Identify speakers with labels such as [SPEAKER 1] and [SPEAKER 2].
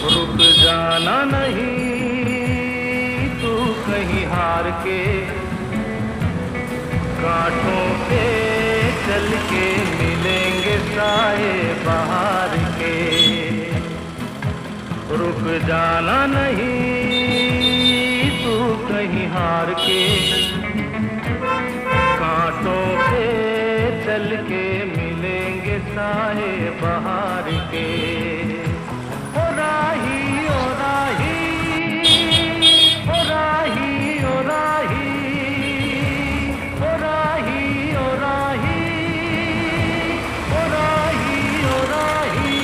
[SPEAKER 1] रुक जाना नहीं तू कहीं हार के, कांटों पे चल के मिलेंगे साए बहार के। रुक जाना नहीं तू कहीं हार के, कांटों पे चल के मिलेंगे साए बहार के। ओ राही ओ राही, ओ राही ओ राही, ओ राही ओ राही, ओ राही ओ राही।